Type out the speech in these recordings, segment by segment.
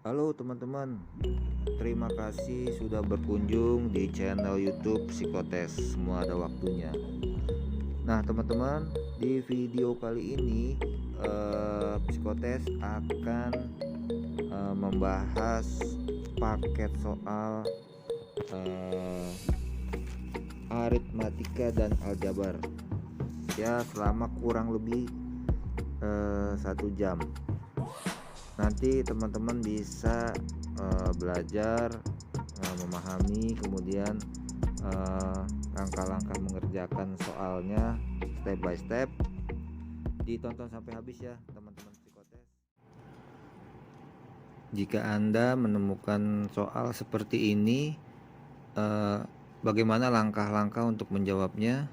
Halo teman-teman, terima kasih sudah berkunjung di channel YouTube Psikotes. Semua ada waktunya. Nah teman-teman, di video kali ini Psikotes akan membahas paket soal eh, aritmatika dan aljabar. Ya selama kurang lebih 1 jam. Nanti teman-teman bisa belajar memahami, kemudian langkah-langkah mengerjakan soalnya step by step. Ditonton sampai habis ya teman-teman psikotes. Jika Anda menemukan soal seperti ini, bagaimana langkah-langkah untuk menjawabnya?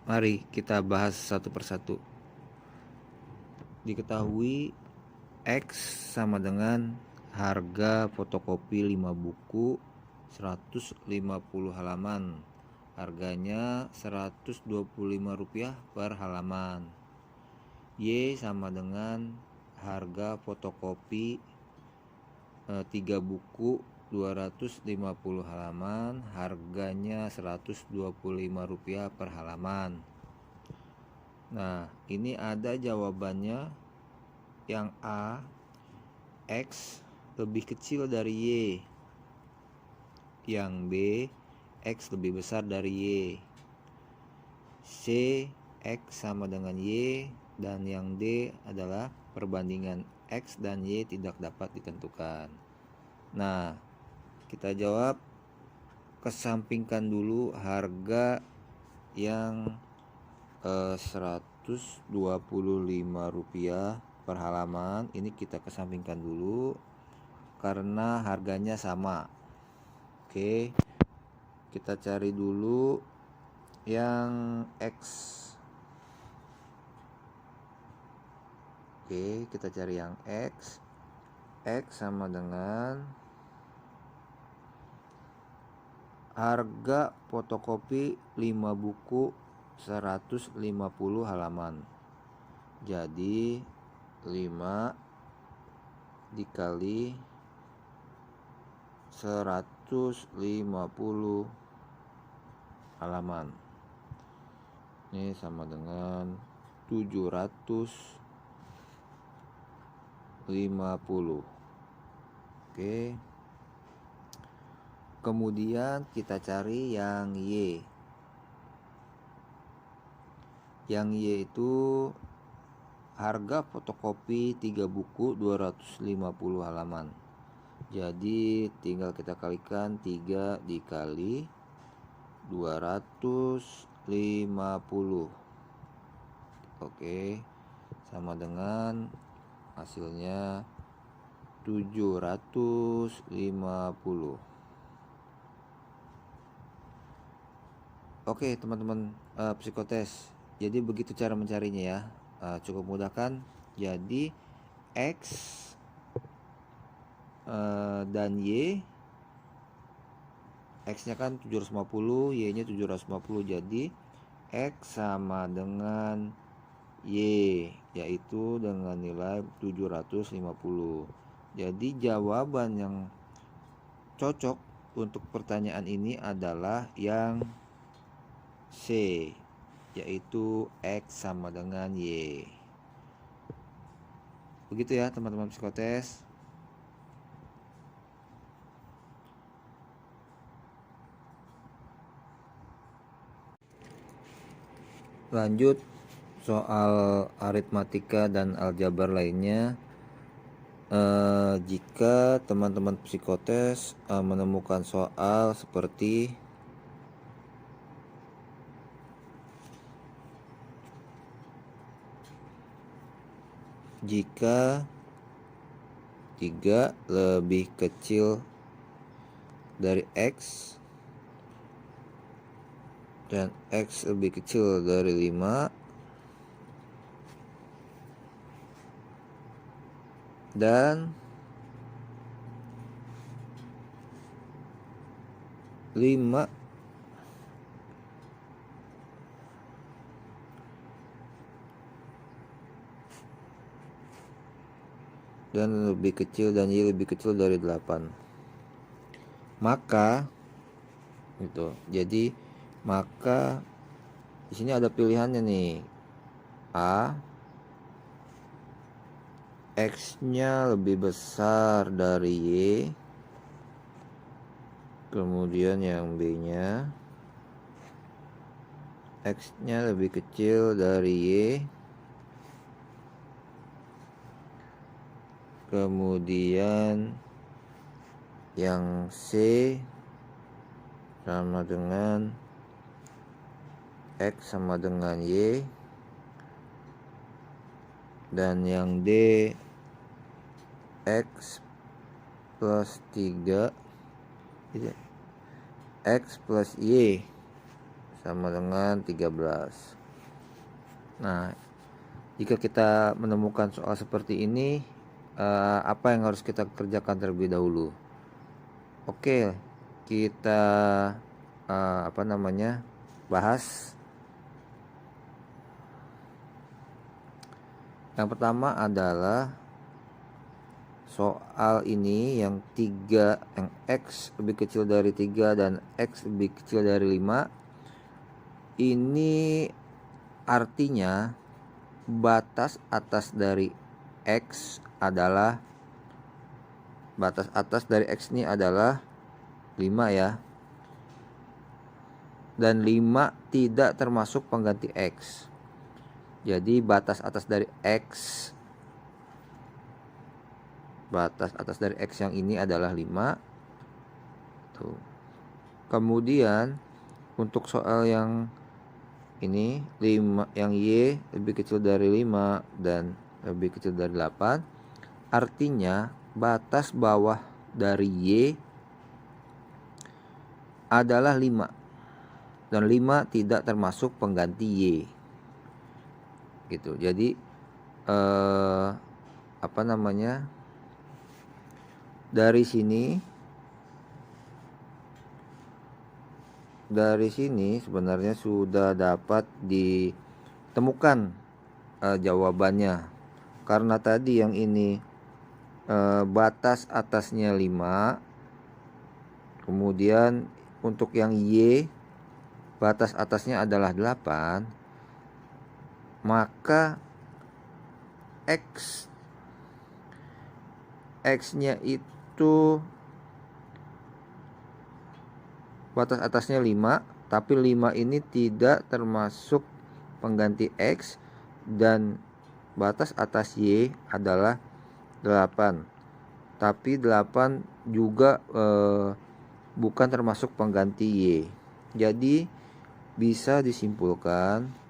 Mari kita bahas satu persatu. Diketahui X sama dengan harga fotokopi 5 buku 150 halaman. Harganya Rp125 per halaman. Y sama dengan harga fotokopi 3 buku 250 halaman. Harganya Rp125 per halaman. Nah, ini ada jawabannya. Yang A, X lebih kecil dari Y. Yang B, X lebih besar dari Y. C, X sama dengan Y. Dan yang D adalah perbandingan X dan Y tidak dapat ditentukan. Nah, kita jawab, kesampingkan dulu harga yang Rp125 per halaman. Ini kita kesampingkan dulu karena harganya sama. Oke, kita cari dulu yang X. Oke, kita cari yang X. X sama dengan harga fotokopi 5 buku 150 halaman. Jadi 5 dikali 150 halaman. Ini sama dengan 750. Oke. Kemudian kita cari yang Y. Yang Y itu harga fotokopi 3 buku 250 halaman. Jadi tinggal kita kalikan 3 dikali 250. Oke, sama dengan hasilnya 750. Oke teman-teman psikotes, jadi begitu cara mencarinya ya. Cukup mudah kan? Jadi X dan Y, X nya kan 750, Y nya 750. Jadi X sama dengan Y, yaitu dengan nilai 750. Jadi jawaban yang cocok untuk pertanyaan ini adalah yang C, yaitu X sama dengan Y. Begitu ya teman-teman psikotes. Lanjut soal aritmatika dan aljabar lainnya. Jika teman-teman psikotes menemukan soal seperti jika 3 lebih kecil dari X dan X lebih kecil dari 5 dan 5 dan lebih kecil dan Y lebih kecil dari 8. Maka gitu. Jadi maka di sini ada pilihannya nih. A, X-nya lebih besar dari Y. Kemudian yang B-nya X-nya lebih kecil dari Y. Kemudian yang C sama dengan X sama dengan Y. Dan yang D X plus 3 X plus Y sama dengan 13. Nah, jika kita menemukan soal seperti ini, apa yang harus kita kerjakan terlebih dahulu? Oke, kita bahas. Yang pertama adalah soal ini yang X lebih kecil dari 3 dan X lebih kecil dari 5. Ini artinya batas atas dari X ini adalah 5 ya. Dan 5 tidak termasuk pengganti X. Jadi batas atas dari X yang ini adalah 5. Tuh. Kemudian untuk soal yang ini 5, yang Y lebih kecil dari 5 dan lebih kecil dari 8, artinya batas bawah dari Y adalah 5 dan 5 tidak termasuk pengganti Y gitu. Jadi dari sini sebenarnya sudah dapat ditemukan jawabannya. Karena tadi yang ini batas atasnya 5. Kemudian untuk yang Y batas atasnya adalah 8. Maka X-nya itu batas atasnya 5, tapi 5 ini tidak termasuk pengganti X dan batas atas Y adalah 8. Tapi 8 juga bukan termasuk pengganti Y. Jadi bisa disimpulkan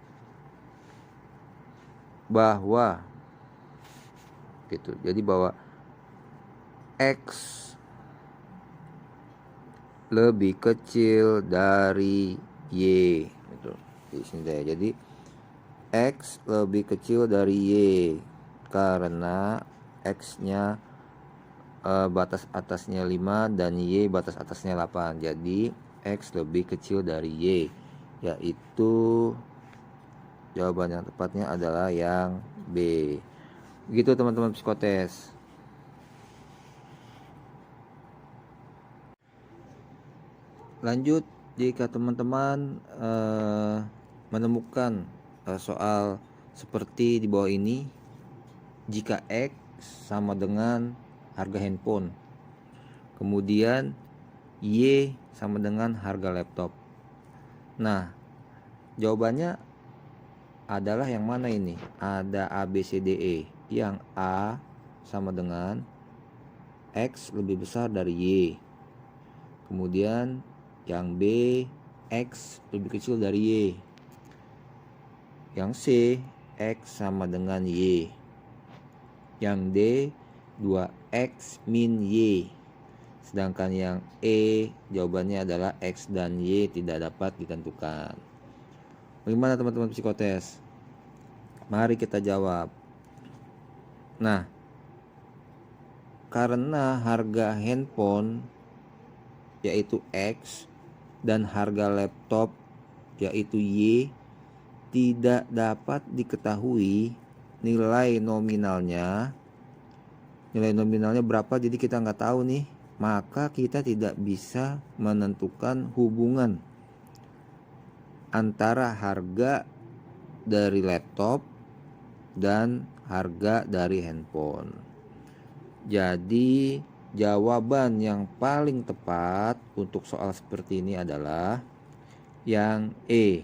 bahwa X lebih kecil dari Y gitu. Di sini jadi X lebih kecil dari Y karena X-nya batas atasnya 5 dan Y batas atasnya 8. Jadi X lebih kecil dari Y, yaitu jawaban yang tepatnya adalah yang B. Begitu teman-teman psikotes. Lanjut, jika teman-teman menemukan soal seperti di bawah ini, jika X sama dengan harga handphone, kemudian Y sama dengan harga laptop. Nah, jawabannya adalah yang mana ini? Ada A, B, C, D, E. Yang A sama dengan X lebih besar dari Y. Kemudian yang B, X lebih kecil dari Y. Yang C, X sama dengan Y. Yang D, 2X min Y. Sedangkan yang E, jawabannya adalah X dan Y tidak dapat ditentukan. Bagaimana teman-teman psikotes? Mari kita jawab. Nah, karena harga handphone yaitu X dan harga laptop yaitu Y tidak dapat diketahui nilai nominalnya, nilai nominalnya berapa, jadi kita nggak tahu nih, maka kita tidak bisa menentukan hubungan antara harga dari laptop dan harga dari handphone. Jadi jawaban yang paling tepat untuk soal seperti ini adalah yang E,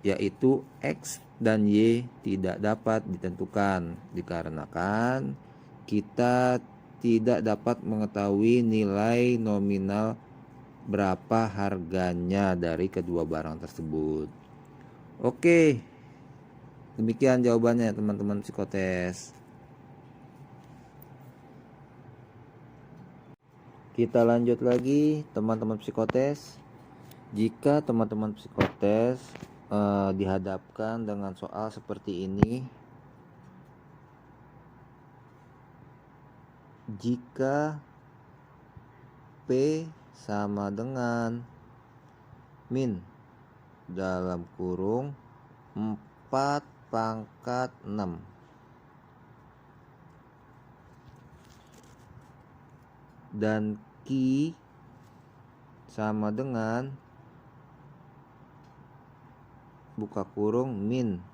yaitu X dan Y tidak dapat ditentukan dikarenakan kita tidak dapat mengetahui nilai nominal berapa harganya dari kedua barang tersebut. Oke, demikian jawabannya teman-teman psikotes. Kita lanjut lagi teman-teman psikotes. Jika teman-teman psikotes dihadapkan dengan soal seperti ini, jika P sama dengan min dalam kurung 4 pangkat 6 dan Q sama dengan buka kurung min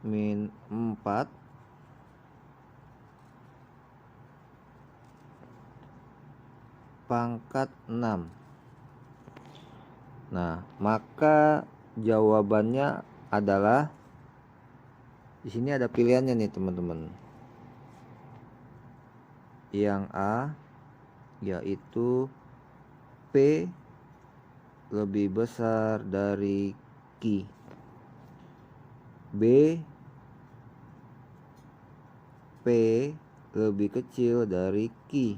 4 pangkat 6. Nah, maka jawabannya adalah di sini ada pilihannya nih teman-teman. Yang A yaitu P lebih besar dari Q. B, P lebih kecil dari Q.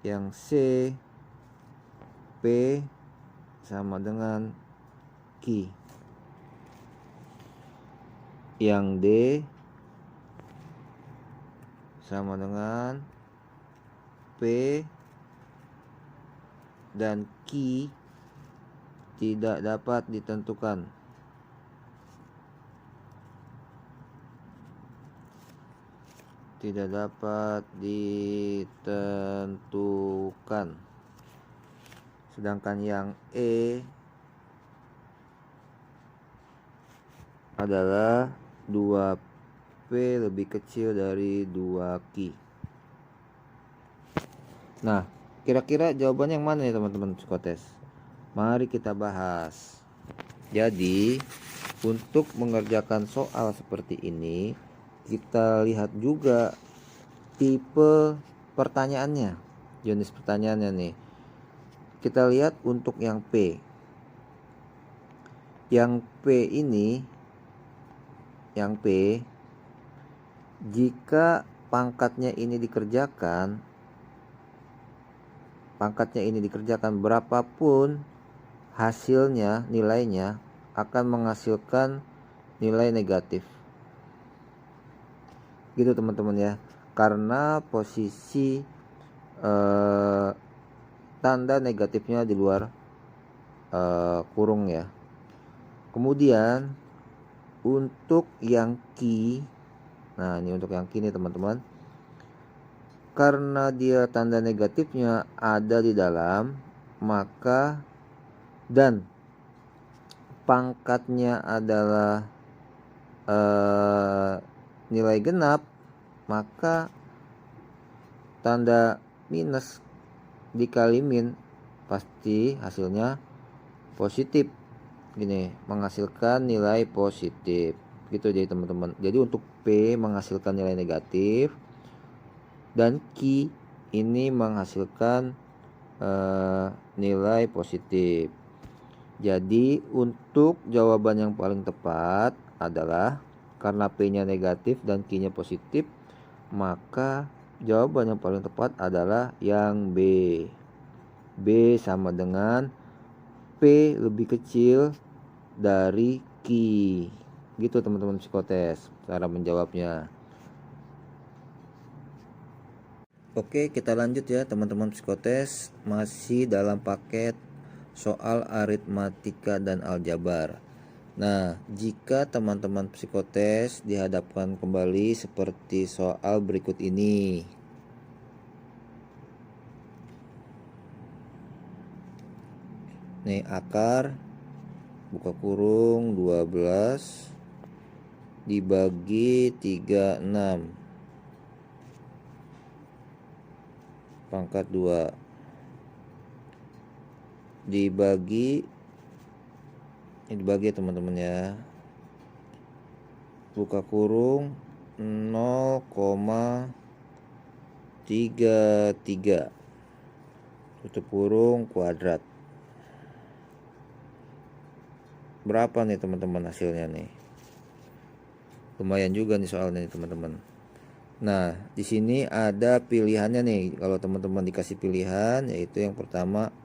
Yang C, P sama dengan Q. Yang D sama dengan P dan Q tidak dapat ditentukan. Tidak dapat ditentukan. Sedangkan yang E adalah 2P lebih kecil dari 2Q. Nah, kira-kira jawabannya yang mana ya teman-teman psikotes? Mari kita bahas. Jadi, untuk mengerjakan soal seperti ini, kita lihat juga tipe pertanyaannya, jenis pertanyaannya nih. Kita lihat untuk yang P. Yang P ini, yang P, jika pangkatnya ini dikerjakan, berapapun hasilnya, nilainya akan menghasilkan nilai negatif. Gitu teman-teman ya. Karena posisi tanda negatifnya di luar kurung ya. Kemudian untuk yang Q, nah ini untuk yang Q nih teman-teman, karena dia tanda negatifnya ada di dalam, maka dan pangkatnya adalah nilai genap, maka tanda minus dikali min pasti hasilnya positif. Gini, menghasilkan nilai positif. Gitu jadi teman-teman. Jadi untuk P menghasilkan nilai negatif dan Q ini menghasilkan nilai positif. Jadi untuk jawaban yang paling tepat adalah karena P-nya negatif dan Q-nya positif, maka jawaban yang paling tepat adalah yang B. B sama dengan P lebih kecil dari Q. Gitu teman-teman psikotes cara menjawabnya. Oke, kita lanjut ya teman-teman psikotes, masih dalam paket soal aritmatika dan aljabar. Nah, jika teman-teman psikotes dihadapkan kembali seperti soal berikut ini. Nih, akar buka kurung 12 dibagi 36 pangkat 2 dibagi ya teman-teman ya, buka kurung 0,33 tutup kurung kuadrat. Berapa nih teman-teman hasilnya nih? Lumayan juga nih soalnya nih teman-teman. Nah, di sini ada pilihannya nih. Kalau teman-teman dikasih pilihan, yaitu yang pertama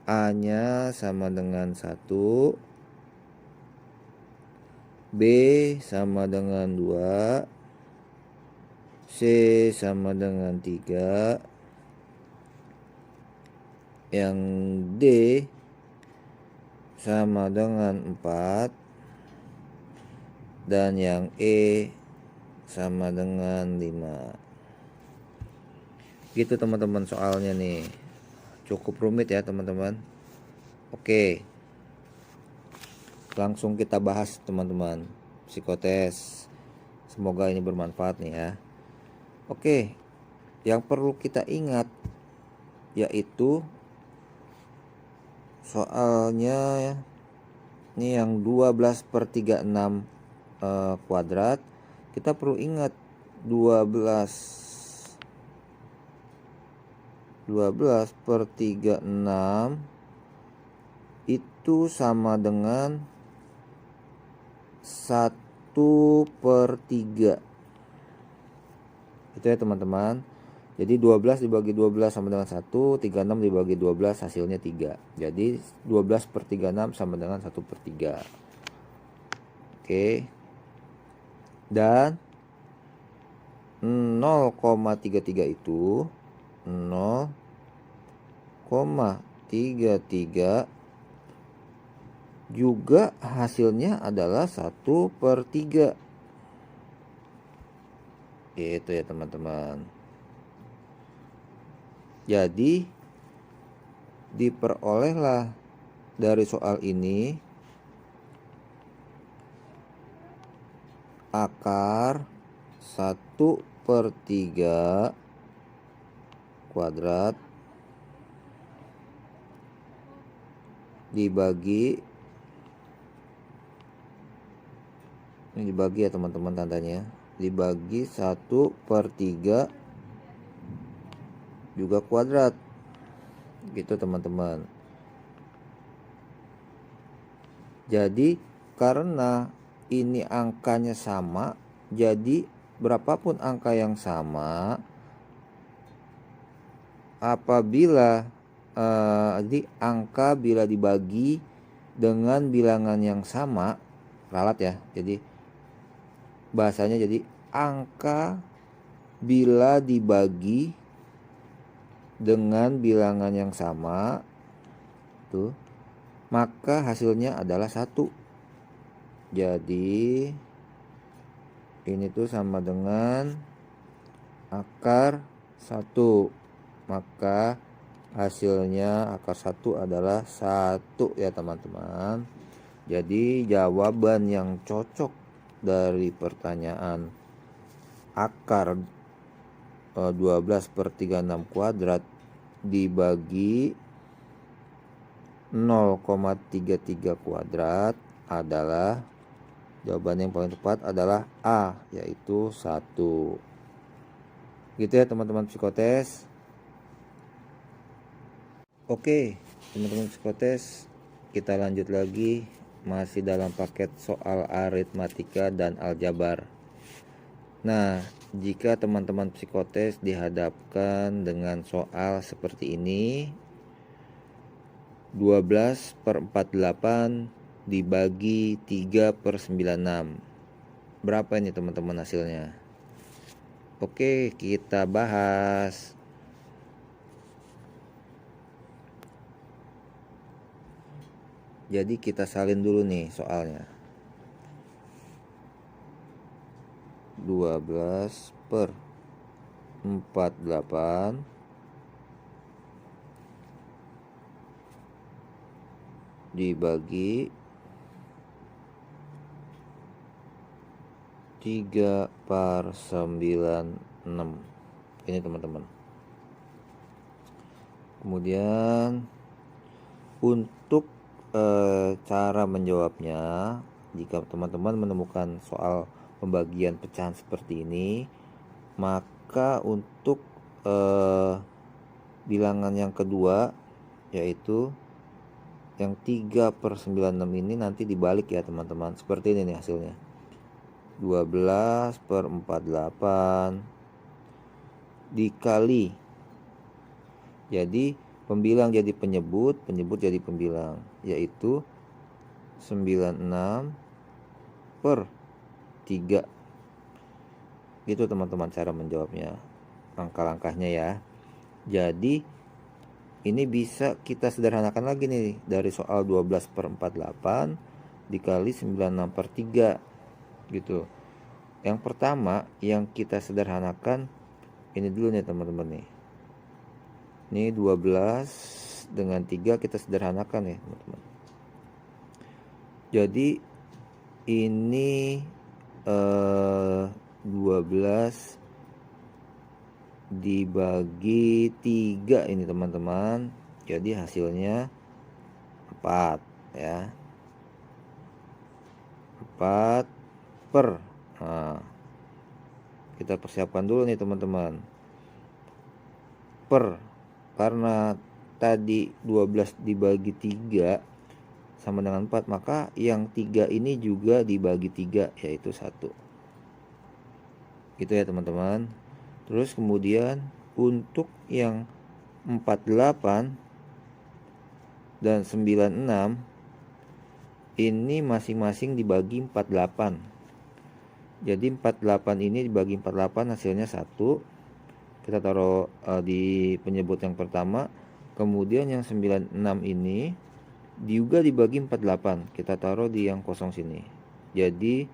A-nya sama dengan 1, B sama dengan 2, C sama dengan 3, yang D sama dengan 4, dan yang E sama dengan 5. Gitu teman-teman soalnya nih. Cukup rumit ya teman-teman. Oke, langsung kita bahas teman-teman psikotes. Semoga ini bermanfaat nih ya. Oke, yang perlu kita ingat yaitu soalnya ya, ini yang 12/36 kuadrat. Kita perlu ingat 12/36 itu sama dengan 1/3. Itu ya teman-teman. Jadi 12 dibagi 12 sama dengan 1, 36 dibagi 12 hasilnya 3. Jadi 12/36 sama dengan 1/3. Oke. Dan 0,33 itu 0,33 juga hasilnya adalah 1/3. Itu ya teman-teman. Jadi diperolehlah dari soal ini akar 1/3 kuadrat dibagi, ini dibagi ya teman-teman tandanya, dibagi 1/3 juga kuadrat, gitu teman-teman. Jadi karena ini angkanya sama, jadi berapapun angka yang sama, apabila jadi angka bila dibagi dengan bilangan yang sama, ralat ya, jadi bahasanya jadi angka bila dibagi dengan bilangan yang sama tuh, maka hasilnya adalah 1. Jadi ini tuh sama dengan akar 1, maka hasilnya akar 1 adalah 1 ya teman-teman. Jadi jawaban yang cocok dari pertanyaan akar 12/36 kuadrat dibagi 0,33 kuadrat adalah, jawaban yang paling tepat adalah A, yaitu 1. Gitu ya teman-teman psikotes. Oke teman-teman psikotes, kita lanjut lagi, masih dalam paket soal aritmatika dan aljabar. Nah, jika teman-teman psikotes dihadapkan dengan soal seperti ini, 12/48 dibagi 3/96, berapa ini teman-teman hasilnya? Oke, kita bahas. Jadi kita salin dulu nih soalnya. 12/48 dibagi 3/96. Ini teman-teman. Kemudian untuk cara menjawabnya, jika teman-teman menemukan soal pembagian pecahan seperti ini, maka untuk bilangan yang kedua, yaitu yang 3/96 ini nanti dibalik ya teman-teman. Seperti ini nih hasilnya, 12/48 dikali, jadi pembilang jadi penyebut, penyebut jadi pembilang, yaitu 96/3. Gitu teman-teman cara menjawabnya, langkah-langkahnya ya. Jadi ini bisa kita sederhanakan lagi nih, dari soal 12/48 dikali 96/3 gitu. Yang pertama yang kita sederhanakan ini dulu nih teman-teman nih. Ini 12 dengan 3 kita sederhanakan ya teman-teman. Jadi ini 12 dibagi 3 ini teman-teman. Jadi hasilnya 4 ya. 4 per. Nah, kita persiapkan dulu nih teman-teman. Per, karena tadi 12 dibagi 3 sama dengan 4, maka yang 3 ini juga dibagi 3, yaitu 1. Gitu ya teman-teman. Terus kemudian untuk yang 48 dan 96 ini masing-masing dibagi 48. Jadi 48 ini dibagi 48 hasilnya 1. Kita taruh di penyebut yang pertama. Kemudian yang 96 ini juga dibagi 48. Kita taruh di yang kosong sini. Jadi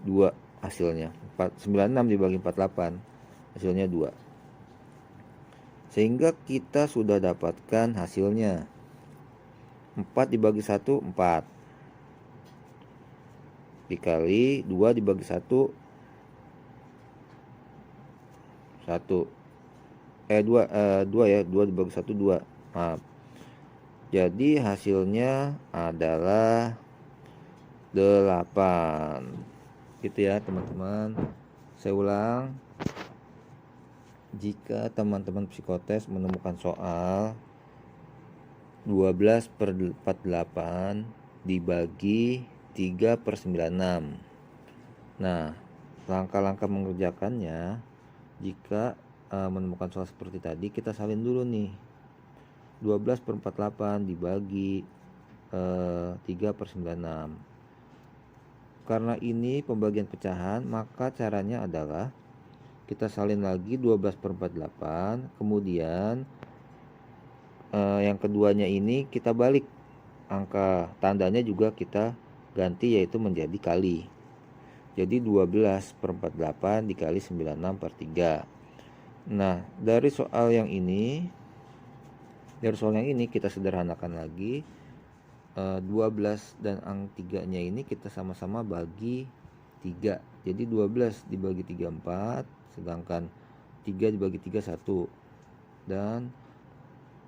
2 hasilnya. 96 dibagi 48 hasilnya 2. Sehingga kita sudah dapatkan hasilnya. 4 dibagi 1 4. Dikali 2 dibagi 1 1. 2 ya, 2 dibagi 1 2. Maaf. Jadi hasilnya adalah 8. Gitu ya teman-teman. Saya ulang. Jika teman-teman psikotes menemukan soal 12/48 dibagi 3/96. Nah, langkah-langkah mengerjakannya, jika menemukan soal seperti tadi, kita salin dulu nih. 12/48 dibagi 3/96. Karena ini pembagian pecahan, maka caranya adalah kita salin lagi 12/48, kemudian yang keduanya ini kita balik, angka tandanya juga kita ganti, yaitu menjadi kali. Jadi 12/48 dikali 96/3. Nah, dari soal yang ini kita sederhanakan lagi. 12 dan angka 3-nya ini kita sama-sama bagi 3. Jadi 12 dibagi 3 4, sedangkan 3 dibagi 3 1. Dan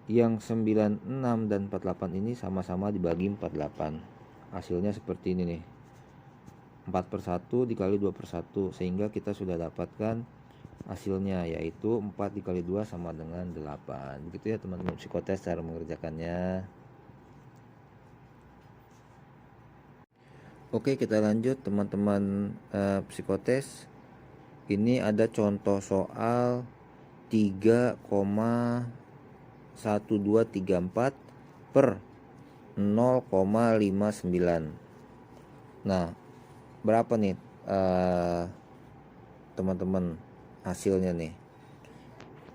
yang 96 dan 48 ini sama-sama dibagi 48. Hasilnya seperti ini nih. 4/1 dikali 2/1, sehingga kita sudah dapatkan hasilnya, yaitu 4 dikali 2 sama dengan 8. Begitu ya teman-teman psikotes cara mengerjakannya. Oke, kita lanjut teman-teman psikotes. Ini ada contoh soal 3,1234 per 0,59. Nah, berapa nih teman-teman hasilnya nih?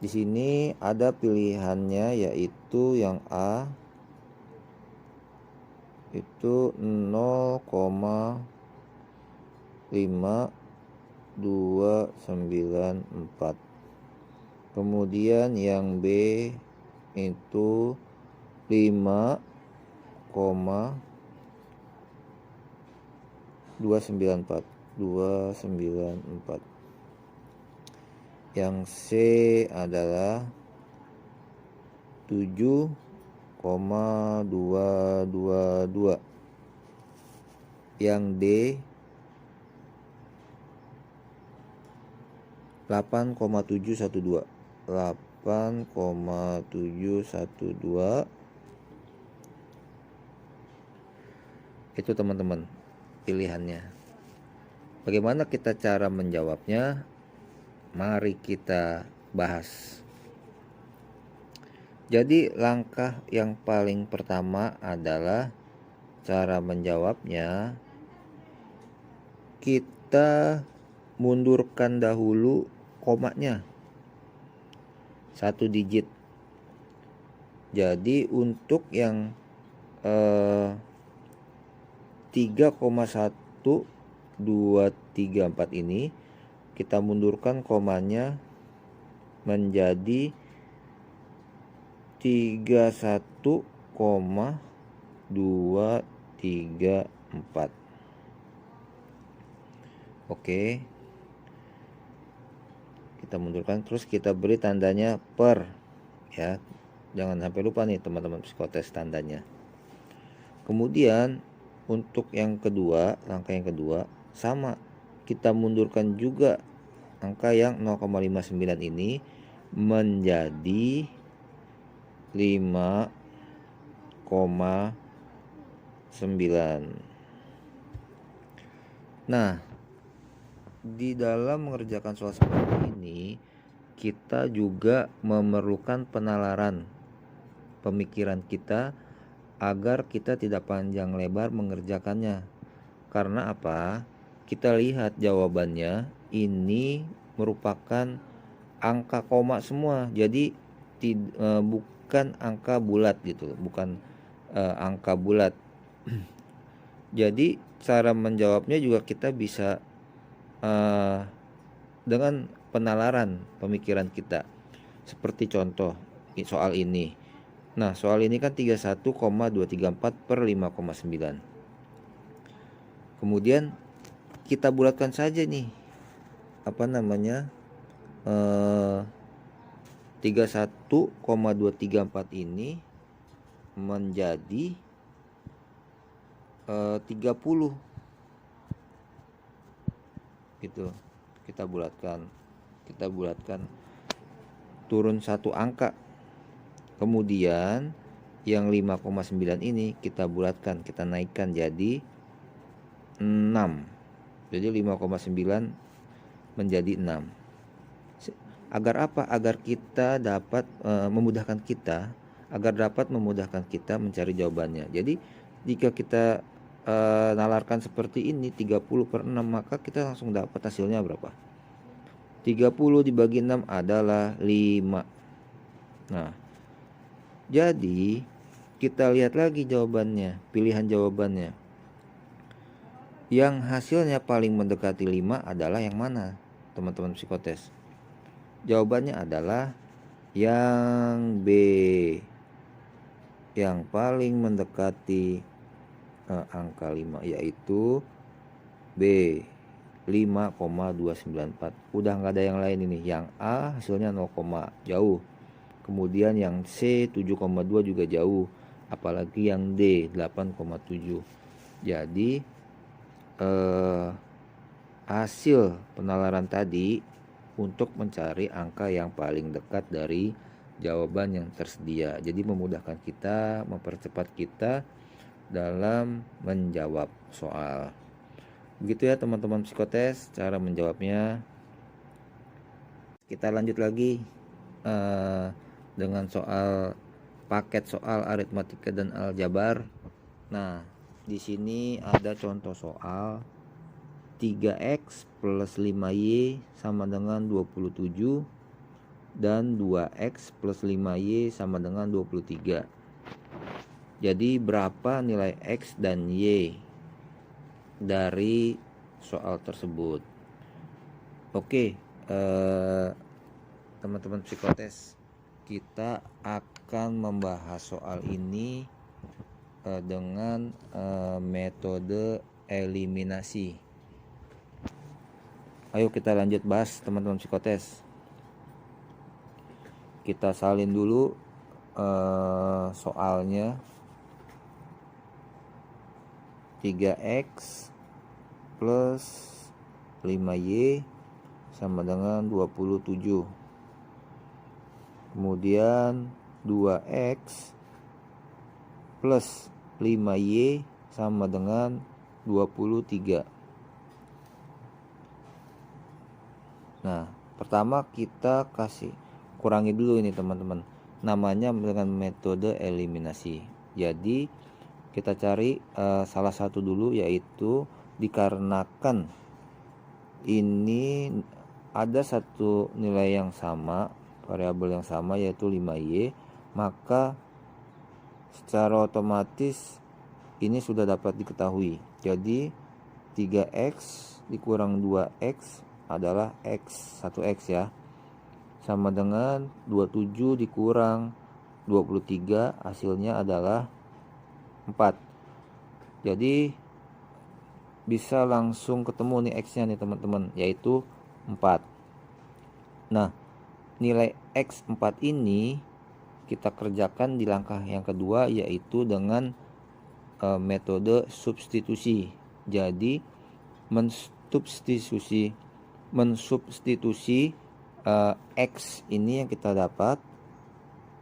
Di sini ada pilihannya, yaitu yang A itu 0,5 294. Kemudian yang B itu 5,294. Yang C adalah 7,222. Yang D 8,712. 8,712. Itu teman-teman pilihannya. Bagaimana kita cara menjawabnya? Mari kita bahas. Jadi langkah yang paling pertama adalah cara menjawabnya. Kita mundurkan dahulu komanya 1 digit. Jadi untuk yang 3,1234 ini kita mundurkan komanya menjadi 31,234. Oke. Kita mundurkan, terus kita beri tandanya per, ya. Jangan sampai lupa nih teman-teman psikotes tandanya. Kemudian untuk yang kedua, langkah yang kedua sama, kita mundurkan juga angka yang 0,59 ini menjadi 5,9. Nah, di dalam mengerjakan soal seperti ini kita juga memerlukan penalaran pemikiran kita agar kita tidak panjang lebar mengerjakannya. Karena apa? Kita lihat jawabannya ini merupakan angka koma semua. Jadi bukan angka bulat gitu, bukan angka bulat. Jadi cara menjawabnya juga kita bisa dengan penalaran pemikiran kita. Seperti contoh soal ini. Nah, soal ini kan 31,234 per 5,9. Kemudian kita bulatkan saja nih 31,234 ini menjadi 30 gitu. Kita bulatkan turun satu angka. Kemudian yang 5,9 ini kita bulatkan, kita naikkan jadi 6. Jadi 5,9 menjadi 6. Agar apa? Agar kita dapat memudahkan kita mencari jawabannya. Jadi jika kita nalarkan seperti ini 30 per 6, maka kita langsung dapat hasilnya berapa? 30 dibagi 6 adalah 5. Nah, jadi kita lihat lagi jawabannya, pilihan jawabannya. Yang hasilnya paling mendekati 5 adalah yang mana, teman-teman psikotes? Jawabannya adalah yang B. Yang paling mendekati angka 5 yaitu B, 5,294. Udah nggak ada yang lain ini. Yang A hasilnya 0, jauh. Kemudian yang C 7,2 juga jauh. Apalagi yang D 8,7. Jadi hasil penalaran tadi untuk mencari angka yang paling dekat dari jawaban yang tersedia. Jadi memudahkan kita, mempercepat kita dalam menjawab soal. Begitu ya teman-teman psikotes cara menjawabnya. Kita lanjut lagi dengan soal paket soal aritmatika dan aljabar. Nah, di sini ada contoh soal 3x plus 5y sama dengan 27 dan 2x plus 5y sama dengan 23. Jadi berapa nilai x dan y dari soal tersebut? Oke, teman-teman psikotes, kita akan membahas soal ini dengan metode eliminasi. Ayo kita lanjut bahas, teman-teman psikotes. Kita salin dulu soalnya. 3x plus 5y sama dengan 27. Kemudian 2x plus 5y sama dengan 23. Nah, pertama kita kurangi dulu ini teman-teman. Namanya dengan metode eliminasi. Jadi kita cari salah satu dulu, yaitu dikarenakan ini ada satu nilai yang sama, variabel yang sama yaitu 5y, maka secara otomatis ini sudah dapat diketahui. Jadi 3x dikurang 2x adalah x, 1x ya, sama dengan 27 dikurang 23, hasilnya adalah 4. Jadi bisa langsung ketemu nih x-nya nih teman-teman, yaitu 4. Nah, nilai x4 ini kita kerjakan di langkah yang kedua, yaitu dengan metode substitusi. Jadi mensubstitusi x ini yang kita dapat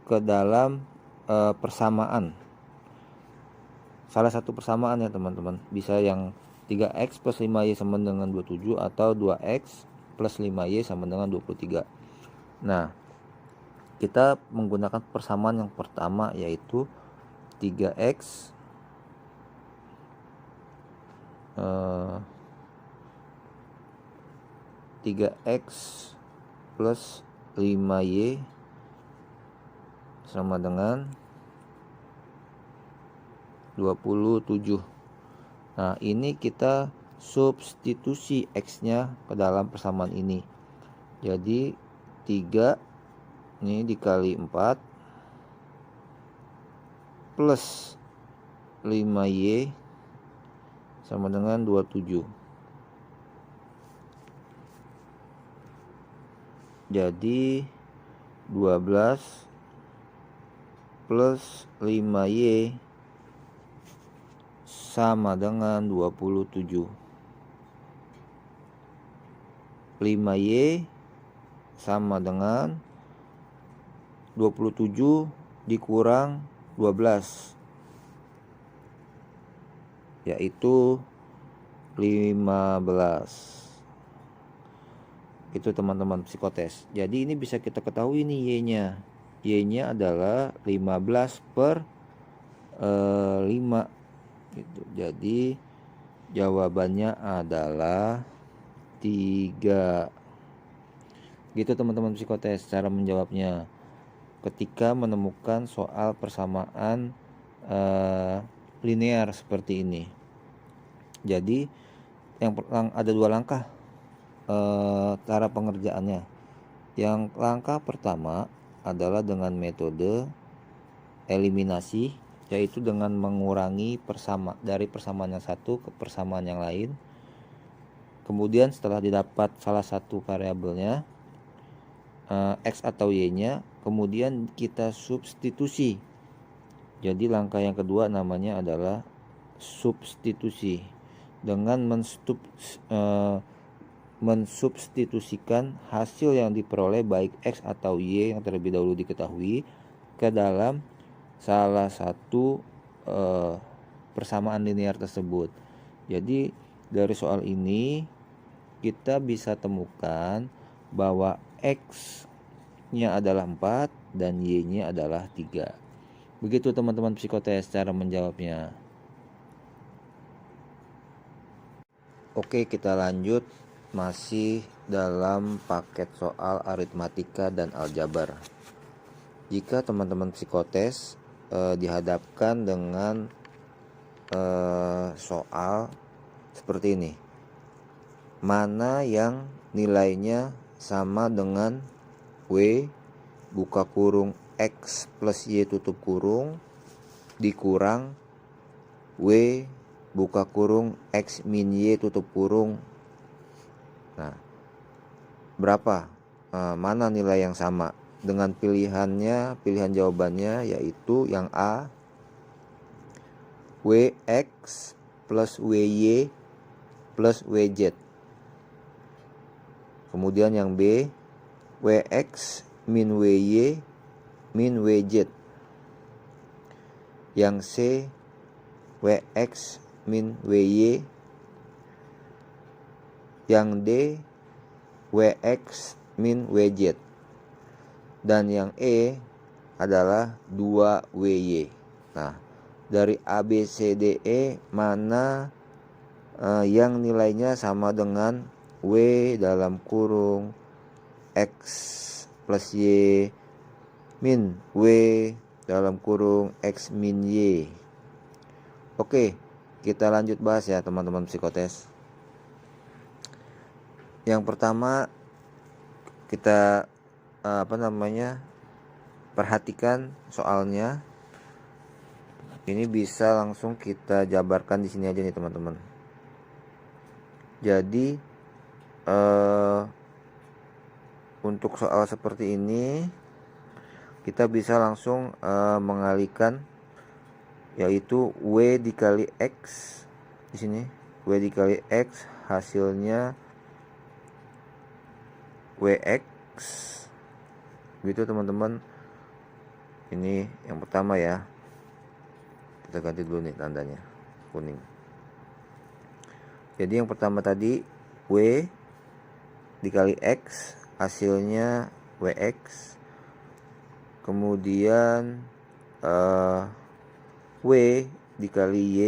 ke dalam persamaan. Salah satu persamaan ya teman-teman, bisa yang 3x plus 5y sama dengan 27 atau 2x plus 5y sama dengan 23. Nah, kita menggunakan persamaan yang pertama, yaitu 3x plus 5y sama dengan 27. Nah, ini kita substitusi x-nya ke dalam persamaan ini. Jadi 3 ini dikali 4 plus 5y sama dengan 27. Jadi 12 plus 5y sama dengan 27. 5y sama dengan 27 dikurang 12, yaitu 15. Itu teman-teman psikotes. Jadi ini bisa kita ketahui nih y-nya. Y-nya adalah 15 per 5 gitu. Jadi jawabannya adalah 3. Gitu teman-teman psikotes cara menjawabnya ketika menemukan soal persamaan linear seperti ini. Jadi yang ada 2 langkah cara pengerjaannya. Yang langkah pertama adalah dengan metode eliminasi, yaitu dengan mengurangi dari persamaan yang satu ke persamaan yang lain. Kemudian setelah didapat salah satu variabelnya, x atau y-nya, kemudian kita substitusi. Jadi langkah yang kedua namanya adalah substitusi, dengan mensubstitusikan hasil yang diperoleh baik x atau y yang terlebih dahulu diketahui ke dalam salah satu persamaan linear tersebut. Jadi dari soal ini kita bisa temukan bahwa x-nya adalah 4 dan y-nya adalah 3. Begitu teman-teman psikotes cara menjawabnya. Oke, kita lanjut masih dalam paket soal aritmatika dan aljabar. Jika teman-teman psikotes dihadapkan dengan soal seperti ini, mana yang nilainya sama dengan W buka kurung X plus Y tutup kurung dikurang W buka kurung X min Y tutup kurung. Nah, berapa? Mana nilai yang sama? Dengan pilihan jawabannya yaitu yang A, WX plus WY plus WZ. Kemudian yang B, WX min WY min WZ. Yang C, WX min WY. Yang D, WX min WZ. Dan yang E adalah 2WY. Nah, dari A, B, C, D, E mana yang nilainya sama dengan W dalam kurung X plus Y min W dalam kurung X min Y. Oke, kita lanjut bahas ya teman-teman psikotes. Yang pertama kita perhatikan soalnya. Ini bisa langsung kita jabarkan di sini aja nih teman-teman. Jadi untuk soal seperti ini kita bisa langsung mengalihkan, yaitu W dikali X di sini. W dikali X hasilnya WX gitu teman-teman. Ini yang pertama ya, kita ganti dulu nih tandanya kuning. Jadi yang pertama tadi W dikali X hasilnya WX. Kemudian W dikali Y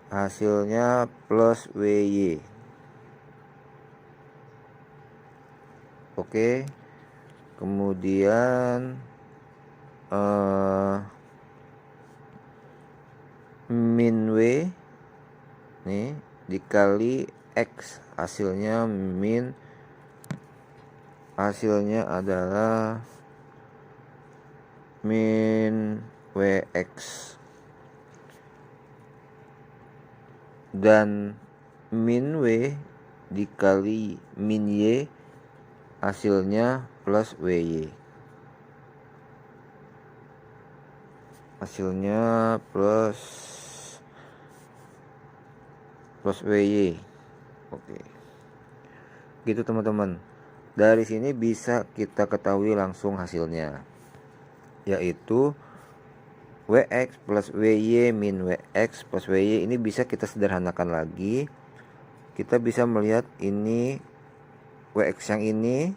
hasilnya plus WY. Oke. Kemudian min W nih dikali X hasilnya adalah min WX. Dan min W dikali min Y hasilnya plus WY. Hasilnya plus WY. Oke. Gitu teman-teman. Dari sini bisa kita ketahui langsung hasilnya, yaitu WX plus WY min WX plus WY. Ini bisa kita sederhanakan lagi. Kita bisa melihat ini WX yang ini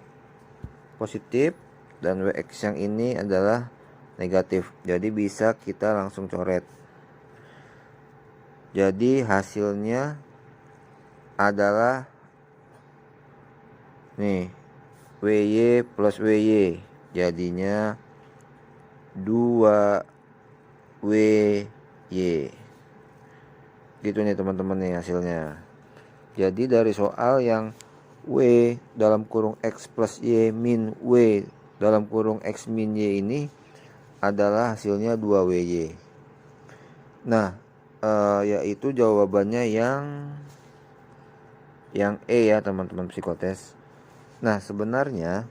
positif dan WX yang ini adalah negatif. Jadi bisa kita langsung coret. Jadi hasilnya adalah nih WY plus WY, jadinya 2WY. Gitu nih teman-teman nih hasilnya. Jadi dari soal yang W dalam kurung X plus Y min W dalam kurung X min Y ini adalah hasilnya 2WY. Nah, yaitu jawabannya yang E ya teman-teman psikotes. Nah, sebenarnya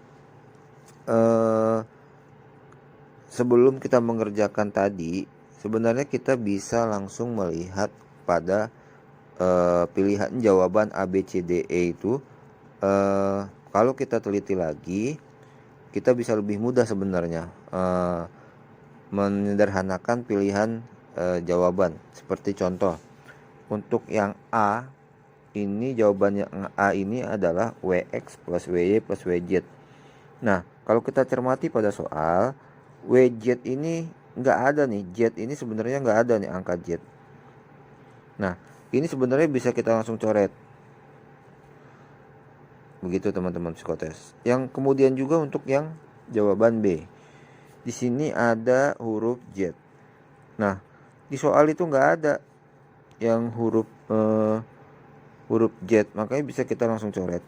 sebelum kita mengerjakan tadi, sebenarnya kita bisa langsung melihat pada pilihan jawaban A, B, C, D, E itu. Kalau kita teliti lagi, kita bisa lebih mudah sebenarnya menyederhanakan pilihan jawaban. Seperti contoh, untuk yang A ini, jawabannya A ini adalah WX plus WY plus WZ. Nah, kalau kita cermati pada soal, WZ ini nggak ada nih, Z ini sebenarnya nggak ada nih angka Z. Nah, ini sebenarnya bisa kita langsung coret. Begitu teman-teman psikotes. Yang kemudian juga untuk yang jawaban B, di sini ada huruf Z. Nah, di soal itu nggak ada yang huruf huruf Z, makanya bisa kita langsung coret.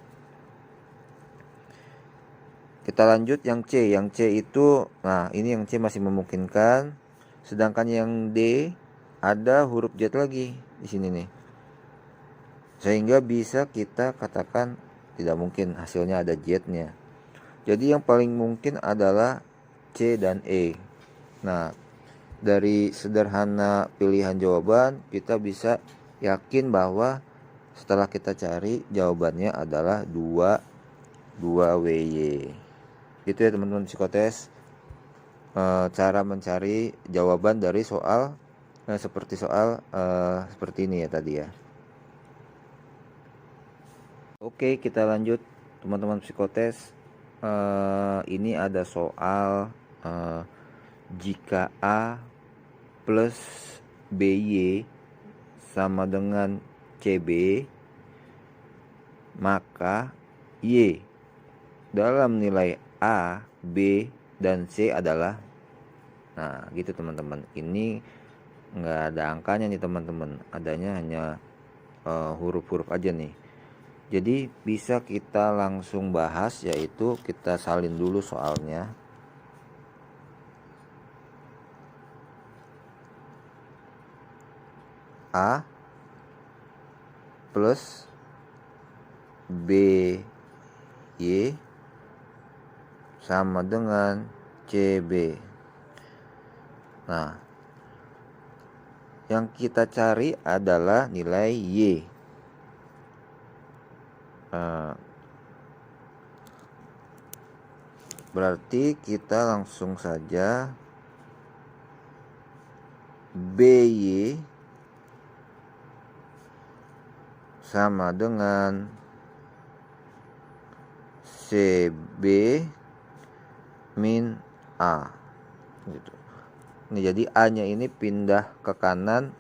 Kita lanjut yang C. Yang C itu, nah ini yang C masih memungkinkan. Sedangkan yang D ada huruf Z lagi di sini nih. Sehingga bisa kita katakan tidak mungkin hasilnya ada Z-nya. Jadi yang paling mungkin adalah C dan E. Nah, dari sederhana pilihan jawaban kita bisa yakin bahwa setelah kita cari jawabannya adalah 2WY. Itu ya teman-teman psikotes, cara mencari jawaban dari soal seperti soal seperti ini ya tadi ya. Oke, kita lanjut teman-teman psikotes. Ini ada soal jika A plus BY sama dengan CB, maka Y dalam nilai A, B, dan C adalah, nah gitu teman-teman. Ini nggak ada angkanya nih teman-teman, adanya hanya huruf-huruf aja nih. Jadi bisa kita langsung bahas, yaitu kita salin dulu soalnya. A plus BY sama dengan CB. Nah, yang kita cari adalah nilai Y. Berarti kita langsung saja BY sama dengan CB min A gitu. Ini jadi A nya ini pindah ke kanan,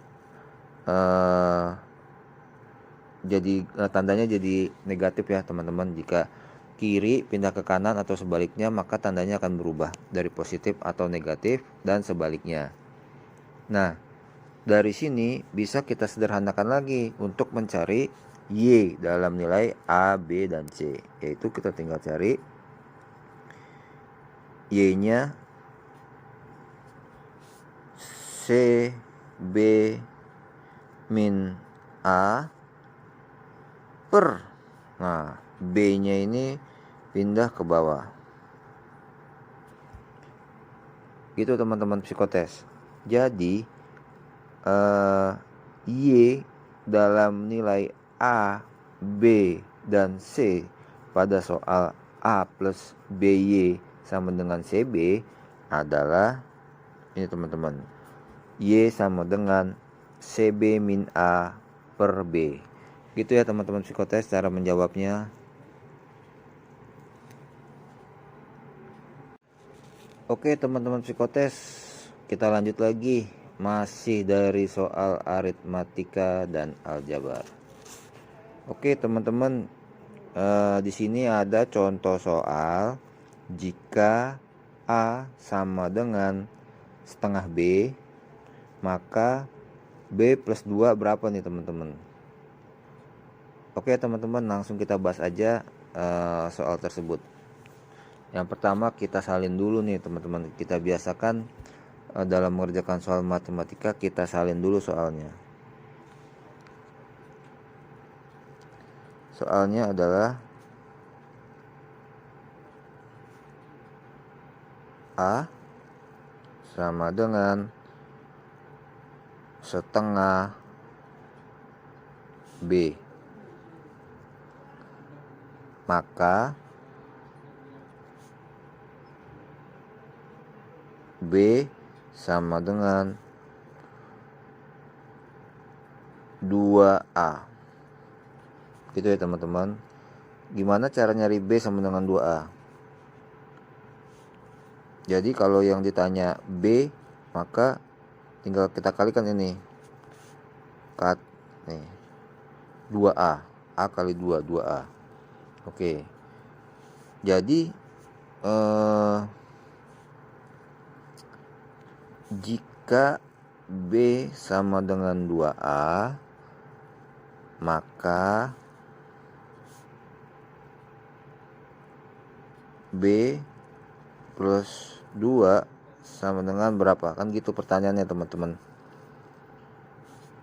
jadi tandanya jadi negatif ya teman-teman. Jika kiri pindah ke kanan atau sebaliknya, maka tandanya akan berubah dari positif atau negatif dan sebaliknya. Nah, dari sini bisa kita sederhanakan lagi untuk mencari Y dalam nilai A, B, dan C. Yaitu kita tinggal cari Y-nya CB min A per, nah B-nya ini pindah ke bawah. Gitu teman-teman psikotes. Jadi Y dalam nilai A, B, dan C pada soal A plus BY sama dengan CB adalah ini teman-teman. Y sama dengan CB min A per B. Gitu ya teman-teman psikotes cara menjawabnya. Oke teman-teman psikotes, kita lanjut lagi. Masih dari soal aritmatika dan aljabar. Oke teman-teman, di sini ada contoh soal jika A sama dengan setengah B, maka B plus 2 berapa nih teman-teman? Oke teman-teman, langsung kita bahas aja soal tersebut. Yang pertama kita salin dulu nih teman-teman. Kita biasakan dalam mengerjakan soal matematika kita salin dulu soalnya. Soalnya adalah A sama dengan setengah B, maka B sama dengan 2A. Gitu ya teman-teman. Gimana cara nyari B sama dengan 2A? Jadi kalau yang ditanya B, maka tinggal kita kalikan ini. Kat nih. 2A. A kali 2, 2A. Oke. Jadi jika B sama dengan 2A, maka B plus 2 sama dengan berapa? Kan gitu pertanyaannya teman-teman.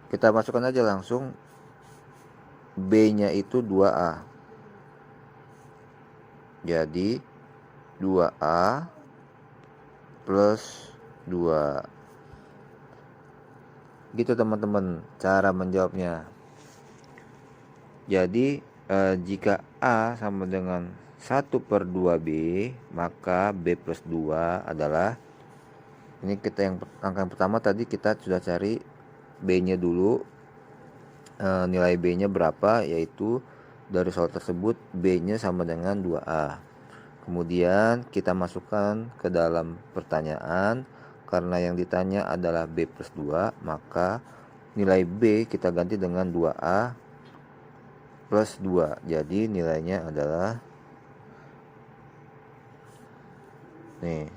Kita masukkan aja langsung. B-nya itu 2A. Jadi 2A plus 2. Gitu teman-teman cara menjawabnya. Jadi jika A sama dengan 1/2B, maka B plus 2 adalah, ini kita yang angka yang pertama tadi kita sudah cari B-nya dulu, nilai B-nya berapa, yaitu dari soal tersebut B-nya sama dengan 2A. Kemudian kita masukkan ke dalam pertanyaan, karena yang ditanya adalah B plus 2, maka nilai B kita ganti dengan 2A plus 2. Jadi nilainya adalah nih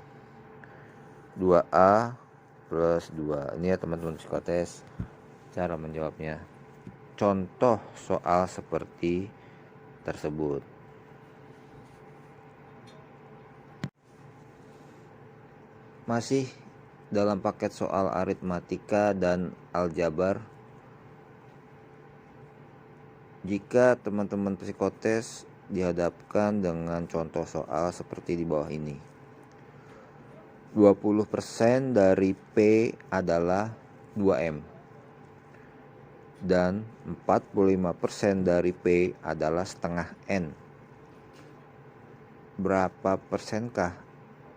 2A plus 2. Ini ya teman-teman psikotes cara menjawabnya. Contoh soal seperti tersebut. Masih dalam paket soal aritmatika dan aljabar. Jika teman-teman psikotes dihadapkan dengan contoh soal seperti di bawah ini. 20% dari P adalah 2M. Dan 45% dari P adalah setengah N. Berapa persenkah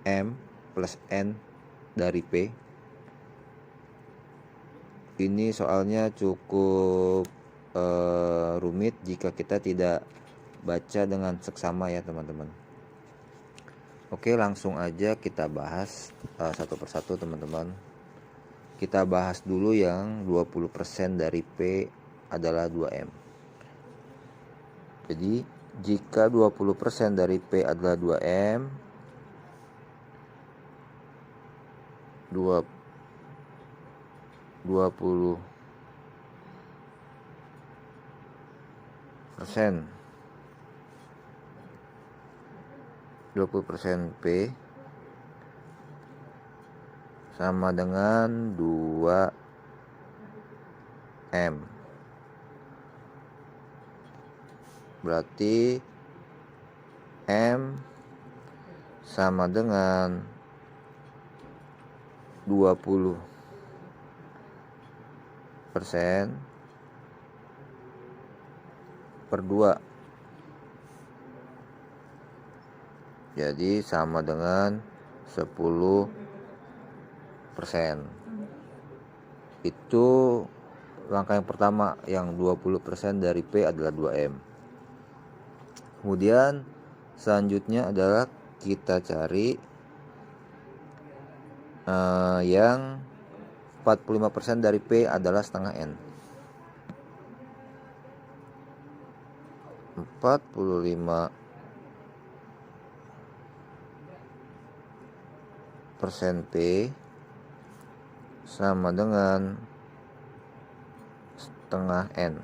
M plus N dari P? Ini soalnya cukup rumit jika kita tidak baca dengan seksama ya teman-teman. Oke, langsung aja kita bahas satu persatu teman-teman. Kita bahas dulu yang 20% dari P adalah 2M. Jadi jika 20% dari P adalah 2M, 20% 20% P sama dengan 2M. Berarti M sama dengan 20% per 2. Jadi sama dengan 10%. Itu langkah yang pertama, yang 20% dari P adalah 2M. Kemudian selanjutnya adalah kita cari yang 45% dari P adalah setengah N. 45% P sama dengan setengah N.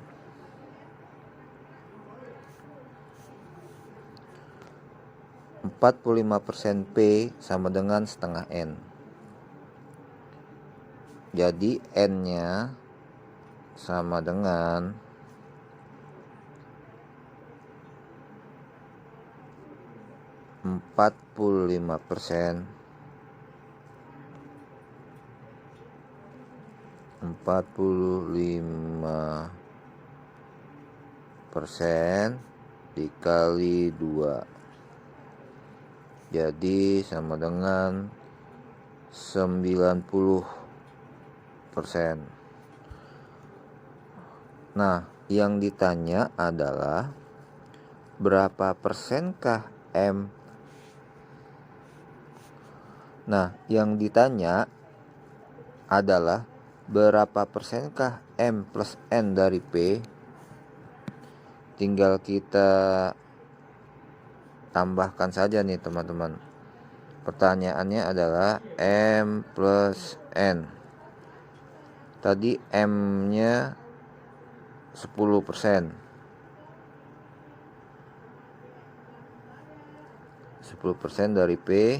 Empat 45% P sama dengan setengah N. Jadi N-nya sama dengan 45% 45% dikali 2. Jadi sama dengan 90%. Nah, yang ditanya adalah berapa persenkah M? Nah, yang ditanya adalah berapa persenkah M plus N dari P. Tinggal kita tambahkan saja nih teman-teman. Pertanyaannya adalah M plus N. Tadi M nya 10%. 10% dari P,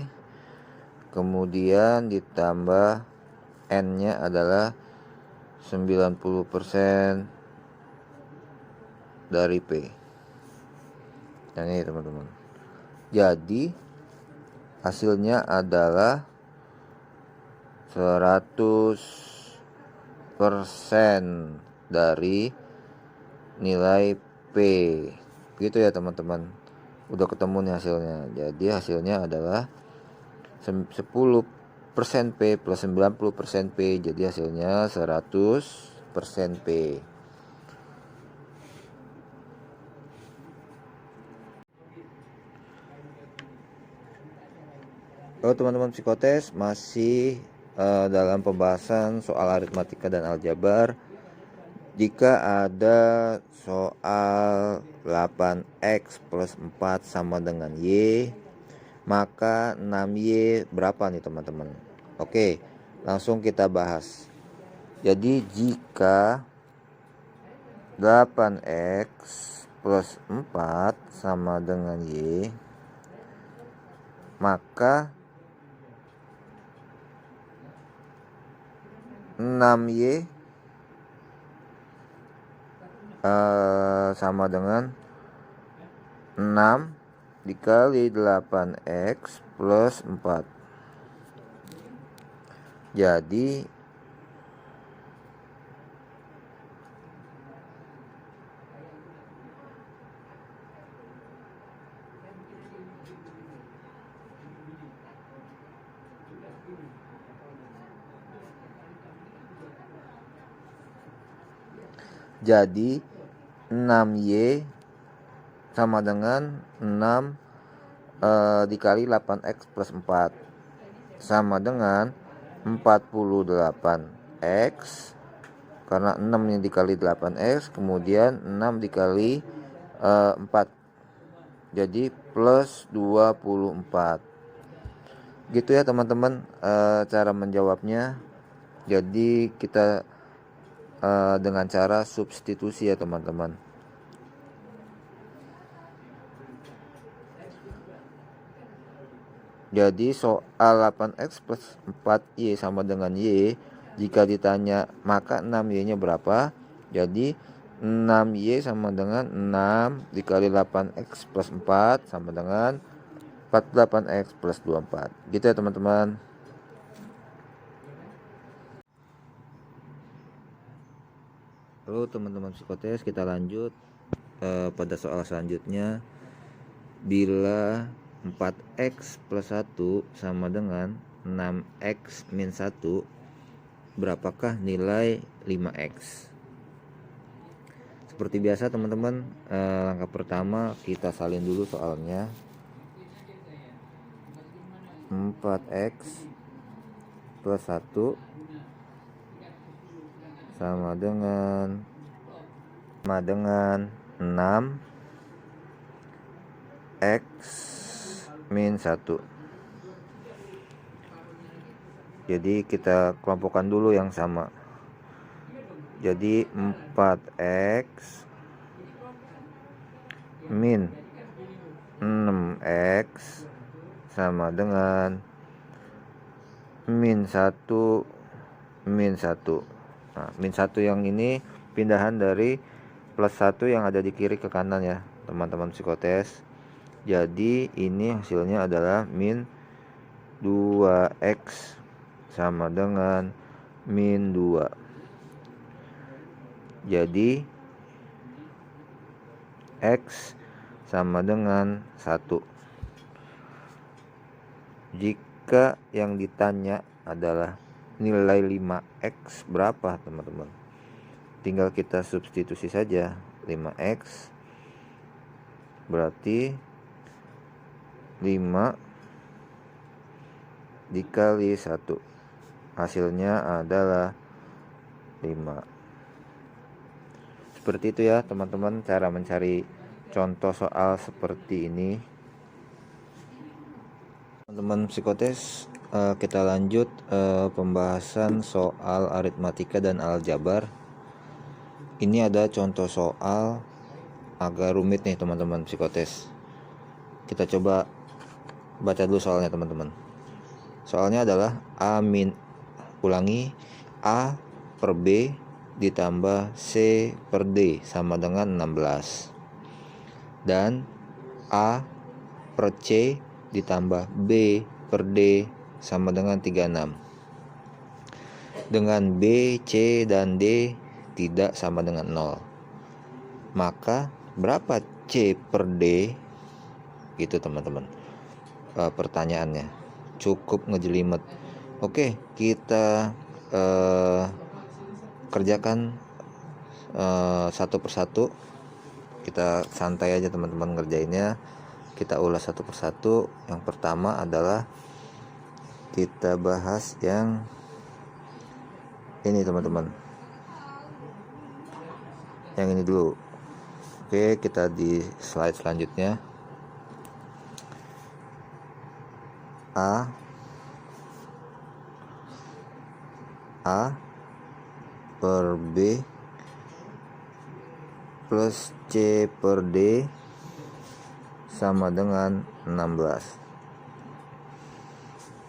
kemudian ditambah N-nya adalah 90% dari P. Nah ini teman-teman. Jadi hasilnya adalah 100% dari nilai P. Gitu ya teman-teman. Udah ketemu nih hasilnya. Jadi hasilnya adalah 10% P plus 90% P. Jadi hasilnya 100% P. Halo teman-teman psikotes, masih dalam pembahasan soal aritmatika dan aljabar. Jika ada soal 8x plus 4 sama dengan Y, maka 6Y berapa nih teman-teman? Oke, langsung kita bahas. Jadi jika 8x plus 4 sama dengan Y, maka 6Y sama dengan 6 dikali 8x plus 4. Jadi Jadi 6Y sama dengan 6 dikali 8x plus 4 sama dengan 48x, karena 6 yang dikali 8x, kemudian 6 dikali 4, jadi plus 24. Gitu ya teman-teman cara menjawabnya. Jadi kita dengan cara substitusi ya teman-teman. Jadi soal 8x plus 4y sama dengan y, jika ditanya maka 6y-nya berapa? Jadi 6y sama dengan 6 dikali 8x plus 4 sama dengan 48x plus 24. Gitu ya teman-teman. Lalu teman-teman psikotes, kita lanjut pada soal selanjutnya. Bila 4x plus 1 sama dengan 6x min 1, berapakah nilai 5x? Seperti biasa teman-teman, langkah pertama kita salin dulu soalnya. 4x plus 1 sama dengan 6x min 1. Jadi kita kelompokkan dulu yang sama. Jadi 4x min 6x sama dengan min 1 min 1. Nah, min 1 yang ini pindahan dari plus 1 yang ada di kiri ke kanan ya teman-teman psikotes. Jadi ini hasilnya adalah min 2x sama dengan min 2. Jadi x sama dengan 1. Jika yang ditanya adalah nilai 5x berapa teman-teman, tinggal kita substitusi saja. 5x berarti 5 dikali 1, hasilnya adalah 5. Seperti itu ya teman-teman cara mencari contoh soal seperti ini. Teman-teman psikotes, kita lanjut pembahasan soal aritmatika dan aljabar. Ini ada contoh soal agak rumit nih teman-teman psikotes. Kita coba baca dulu soalnya teman-teman. Soalnya adalah A per B ditambah C per D sama dengan 16. Dan A per C ditambah B per D sama dengan 36. Dengan B, C, dan D tidak sama dengan 0. Maka berapa C per D? Gitu teman-teman. Pertanyaannya cukup ngejelimet. Oke, kita kerjakan satu persatu. Kita santai aja teman-teman ngerjainnya. Kita ulas satu persatu. Yang pertama adalah kita bahas yang ini teman-teman. Yang ini dulu. Oke, kita di slide selanjutnya. A per B plus C per D sama dengan 16.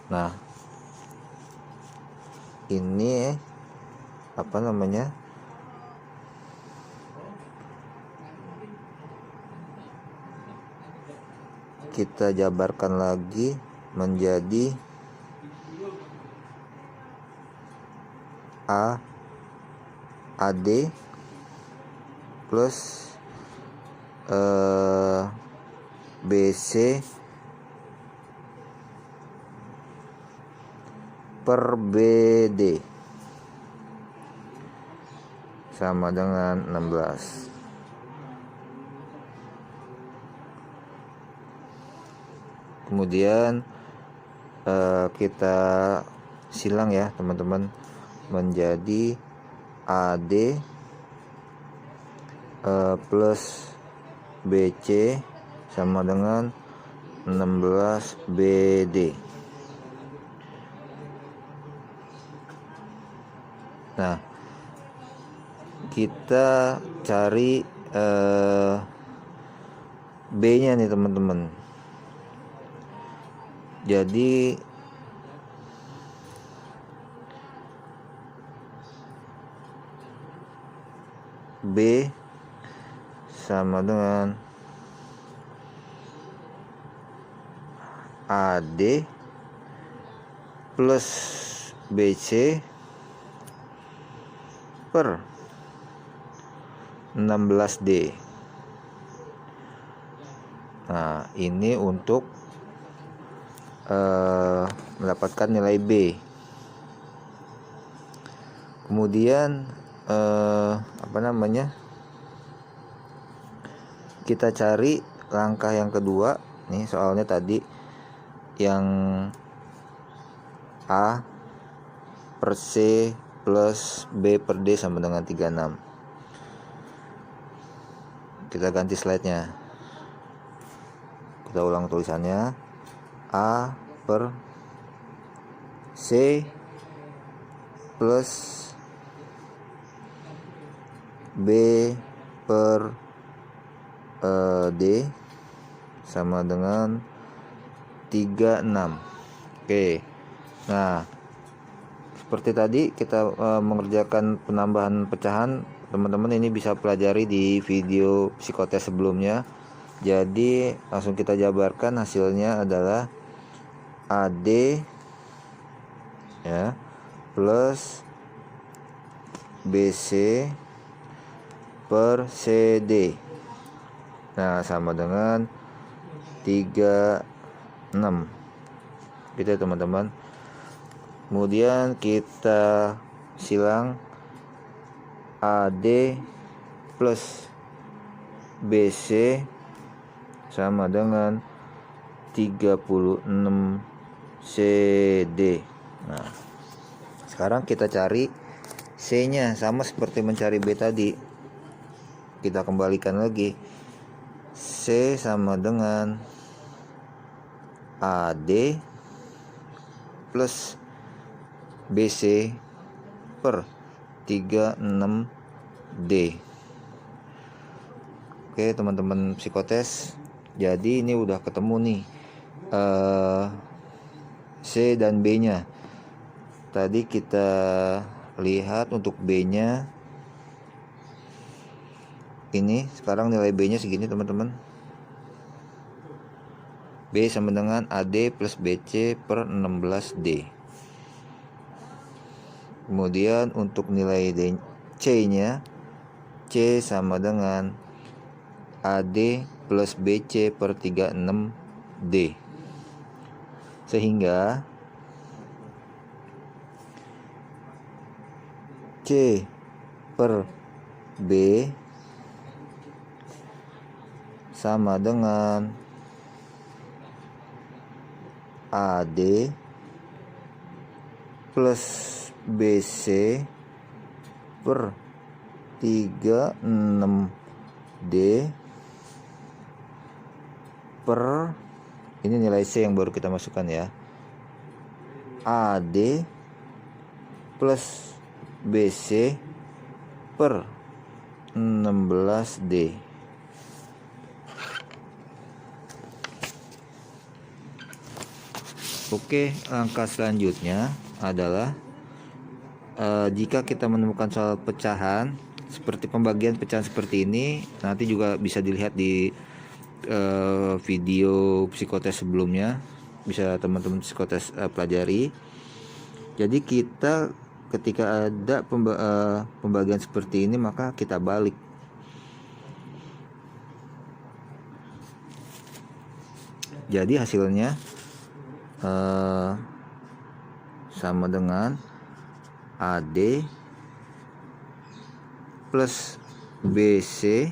Nah, ini apa namanya? Kita jabarkan lagi menjadi AD plus BC per BD sama dengan 16. Kemudian kita silang ya teman-teman menjadi AD plus BC sama dengan 16 BD. Nah, kita cari B-nya nih teman-teman. Jadi B sama dengan AD plus BC per 16D. Nah, ini untuk mendapatkan nilai B. Kemudian kita cari langkah yang kedua nih, soalnya tadi yang A per C plus B per D sama dengan 36. Kita ganti slide-nya. Kita ulang tulisannya. A per C plus B per D sama dengan 36. Oke. Nah, seperti tadi kita mengerjakan penambahan pecahan, teman-teman ini bisa pelajari di video psikotes sebelumnya. Jadi langsung kita jabarkan, hasilnya adalah AD ya plus BC per CD. Nah, sama dengan 36. Gitu ya teman-teman. Kemudian kita silang AD plus BC sama dengan 36 CD. Nah, sekarang kita cari C-nya, sama seperti mencari B tadi. Kita kembalikan lagi. C sama dengan AD plus BC per 36 D. Oke teman-teman psikotes, jadi ini udah ketemu nih C dan B nya. Tadi kita lihat untuk B nya ini, sekarang nilai B nya segini teman-teman. B sama dengan AD plus BC per 16D. Kemudian untuk nilai C nya, C sama dengan AD plus BC per 36D. Sehingga C per B sama dengan AD plus BC per 36D per, ini nilai C yang baru kita masukkan ya, AD plus BC per 16D. Oke, langkah selanjutnya adalah jika kita menemukan soal pecahan seperti pembagian pecahan seperti ini, nanti juga bisa dilihat di video psikotes sebelumnya, bisa teman-teman psikotes pelajari. Jadi kita ketika ada pembagian seperti ini, maka kita balik. Jadi hasilnya sama dengan AD plus BC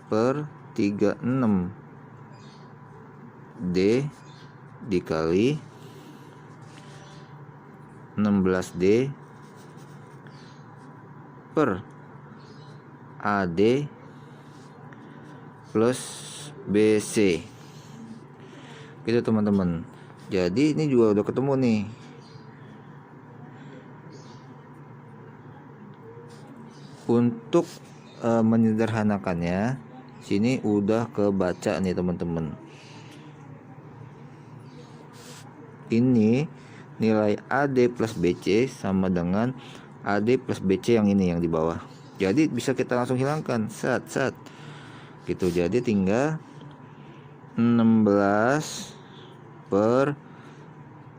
per 36D dikali 16D per AD plus BC. Gitu teman-teman. Jadi ini juga udah ketemu nih. Untuk menyederhanakannya, sini udah kebaca nih teman-teman. Ini nilai AD plus BC sama dengan AD plus BC yang ini yang di bawah. Jadi bisa kita langsung hilangkan, sat gitu. Jadi tinggal 16 per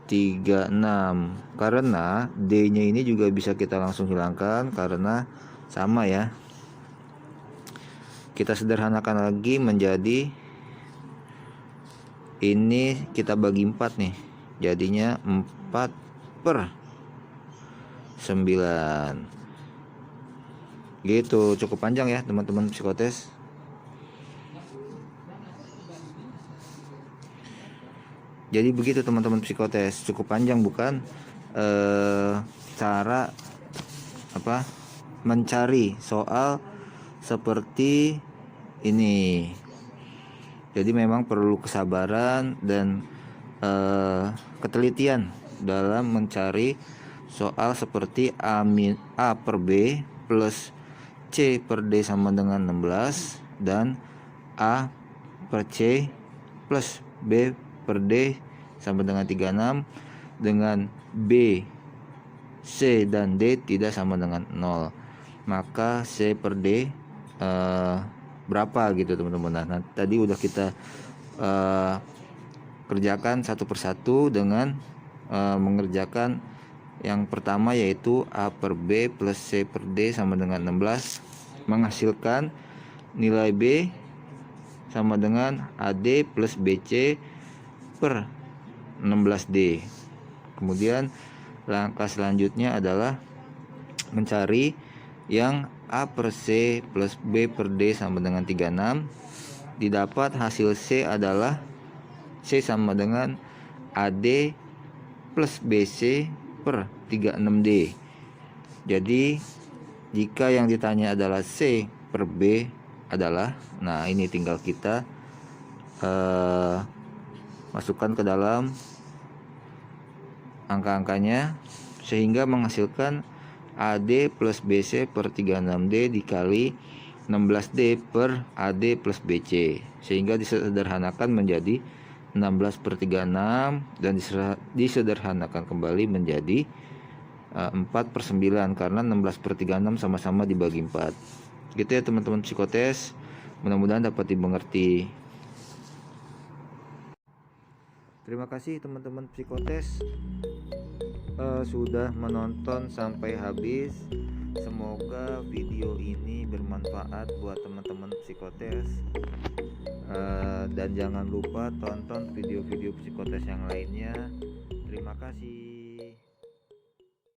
36, karena D nya ini juga bisa kita langsung hilangkan karena sama ya. Kita sederhanakan lagi menjadi, ini kita bagi 4 nih, jadinya 4 per 9 gitu. Cukup panjang ya teman-teman psikotes. Jadi begitu teman-teman psikotes, cukup panjang bukan? Cara mencari soal seperti ini. Jadi memang perlu kesabaran dan ketelitian dalam mencari soal seperti A per B plus C per D sama dengan 16 dan A per C plus B per D sama dengan 36 dengan B, C dan D tidak sama dengan 0, maka C per D berapa gitu teman-teman. Nah tadi udah kita kerjakan satu persatu dengan mengerjakan yang pertama, yaitu A per B plus C per D sama dengan 16 menghasilkan nilai B sama dengan AD plus BC per 16D. Kemudian langkah selanjutnya adalah mencari yang A per C plus B per D sama dengan 36. Didapat hasil C adalah C sama dengan AD plus BC per 36D. Jadi jika yang ditanya adalah C per B adalah, nah ini tinggal kita masukkan ke dalam angka-angkanya sehingga menghasilkan AD plus BC per 36D dikali 16D per AD plus BC, sehingga disederhanakan menjadi 16 per 36 dan disederhanakan kembali menjadi 4 per 9 karena 16 per 36 sama-sama dibagi 4. Gitu ya teman-teman psikotes, mudah-mudahan dapat dimengerti. Terima kasih teman-teman psikotes sudah menonton sampai habis. Semoga video ini bermanfaat buat teman-teman psikotes, dan jangan lupa tonton video-video psikotes yang lainnya. Terima kasih.